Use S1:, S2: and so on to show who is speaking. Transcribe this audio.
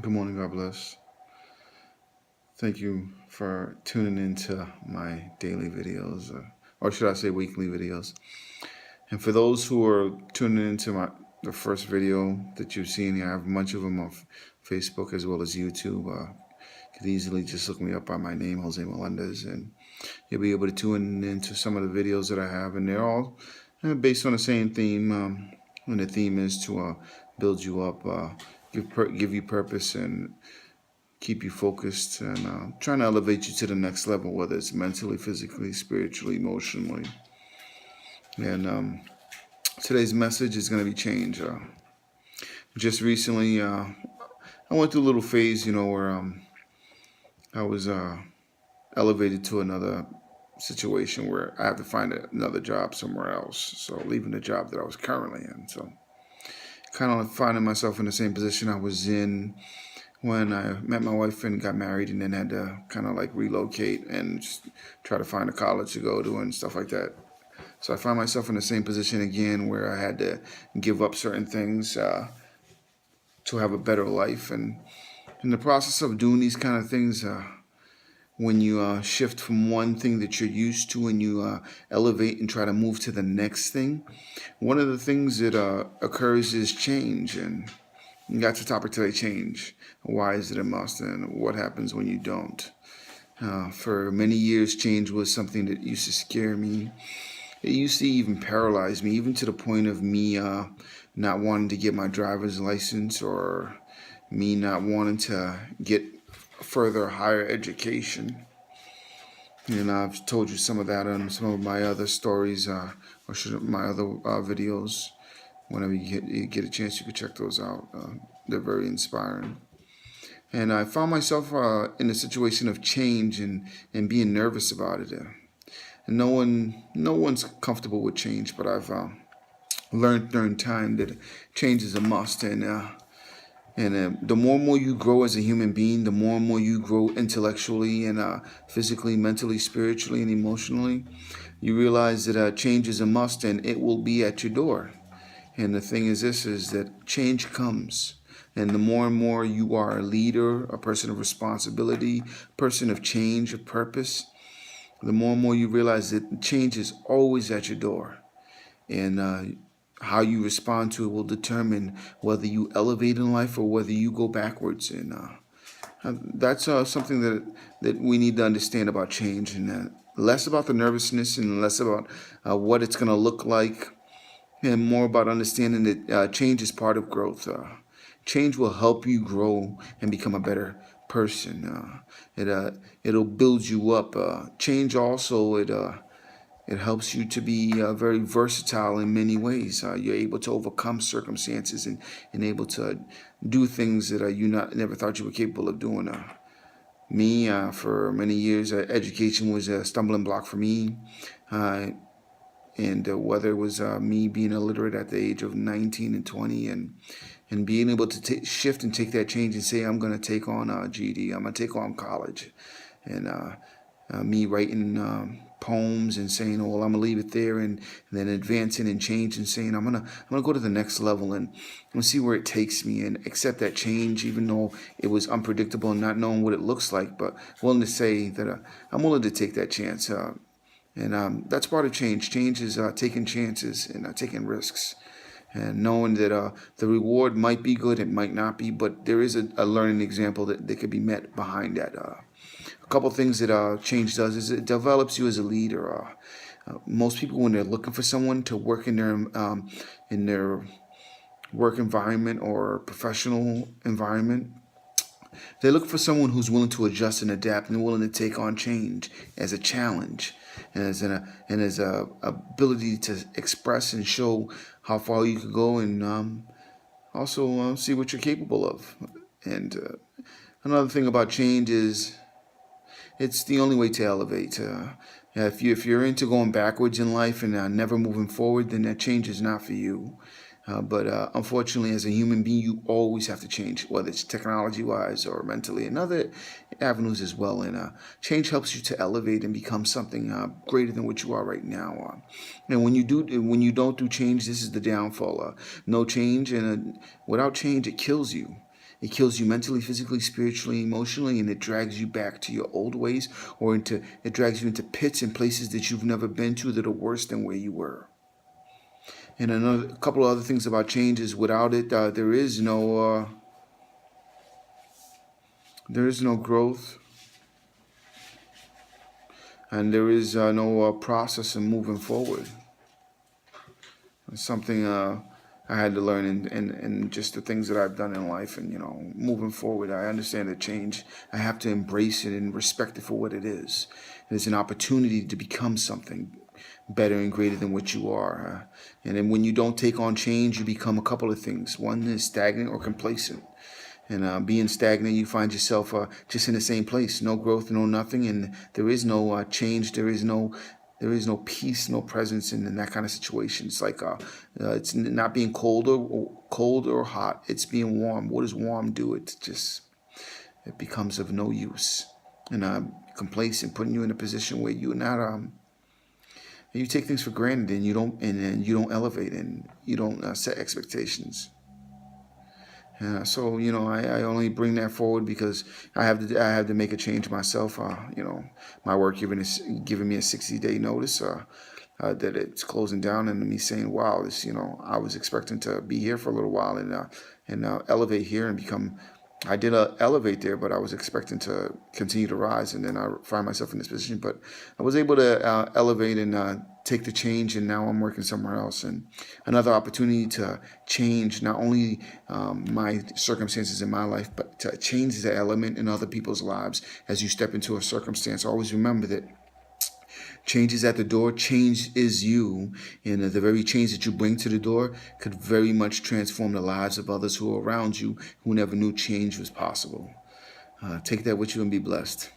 S1: Good morning, God bless. Thank you for tuning into my daily videos, or should I say weekly videos. And for those who are tuning into the first video that you've seen, I have much of them on Facebook as well as YouTube. You could easily just look me up by my name, Jose Melendez, and you'll be able to tune into some of the videos that I have. And they're all based on the same theme. And the theme is to build you up, give you purpose, and keep you focused and trying to elevate you to the next level, whether it's mentally, physically, spiritually, emotionally. And today's message is going to be change. Just recently, I went through a little phase, where I was elevated to another situation where I have to find another job somewhere else. So leaving the job that I was currently in. So kind of finding myself in the same position I was in when I met my wife and got married, and then had to kind of like relocate and just try to find a college to go to and stuff like that. So I find myself in the same position again where I had to give up certain things to have a better life. And in the process of doing these kind of things, when you shift from one thing that you're used to and you elevate and try to move to the next thing, one of the things that occurs is change. And that's the topic today, change. Why is it a must, and what happens when you don't? For many years, change was something that used to scare me. It used to even paralyze me, even to the point of me not wanting to get my driver's license, or me not wanting to get further higher education. And I've told you some of that on some of my other stories, my other videos. Whenever you get a chance, you can check those out. They're very inspiring. And I found myself in a situation of change and being nervous about it. And no one's comfortable with change, but I've learned during time that change is a must. And the more and more you grow as a human being, the more and more you grow intellectually and physically, mentally, spiritually, and emotionally, you realize that change is a must, and it will be at your door. And the thing is this, is that change comes. And the more and more you are a leader, a person of responsibility, a person of change, of purpose, the more and more you realize that change is always at your door. And how you respond to it will determine whether you elevate in life or whether you go backwards. And that's something that we need to understand about change, and less about the nervousness and less about what it's going to look like, and more about understanding that change is part of growth. Change will help you grow and become a better person. It'll build you up. Change also it helps you to be very versatile in many ways. You're able to overcome circumstances and able to do things that you never thought you were capable of doing. Me, for many years, education was a stumbling block for me. And whether it was me being illiterate at the age of 19 and 20, and being able to shift and take that change and say, I'm going to take on GED, I'm going to take on college. And me writing poems and saying, oh, well, I'm gonna leave it there, and then advancing and change and saying, I'm gonna go to the next level, and I'm gonna see where it takes me, and accept that change, even though it was unpredictable and not knowing what it looks like, but willing to say that I'm willing to take that chance. And that's part of change. Change is taking chances and taking risks, and knowing that the reward might be good, it might not be, but there is a learning example that could be met behind that. A couple things that change does is it develops you as a leader. Most people, when they're looking for someone to work in their work environment or professional environment, they look for someone who's willing to adjust and adapt and willing to take on change as a challenge, and as a ability to express and show how far you could go, and also see what you're capable of. And another thing about change is it's the only way to elevate. If you're into going backwards in life and never moving forward, then that change is not for you. But unfortunately, as a human being, you always have to change, whether it's technology-wise or mentally, and other avenues as well. And change helps you to elevate and become something greater than what you are right now. And when you don't do change, this is the downfall. No change, and without change, it kills you. It kills you mentally, physically, spiritually, emotionally, and it drags you back to your old ways, or it drags you into pits and places that you've never been to that are worse than where you were. And a couple of other things about change is without it, there is no growth, and there is no process in moving forward. It's something I had to learn in just the things that I've done in life, and moving forward, I understand that change. I have to embrace it and respect it for what it is. It's an opportunity to become something better and greater than what you are. And then when you don't take on change, you become a couple of things. One is stagnant or complacent. And being stagnant, you find yourself just in the same place, no growth, no nothing, and there is no change. There is no peace, no presence in that kind of situation. It's like it's not being cold or hot. It's being warm. What does warm do? It becomes of no use, and complacent, putting you in a position where you're not you take things for granted, and you don't elevate, and you don't set expectations. So I only bring that forward because I have to make a change myself. My work giving me a 60-day notice that it's closing down, and me saying, "Wow, this I was expecting to be here for a little while and elevate here and become." I did elevate there, but I was expecting to continue to rise, and then I find myself in this position. But I was able to elevate and take the change, and now I'm working somewhere else. And another opportunity to change not only my circumstances in my life, but to change the element in other people's lives as you step into a circumstance. Always remember that change is at the door. Change is you. And the very change that you bring to the door could very much transform the lives of others who are around you who never knew change was possible. Take that with you and be blessed.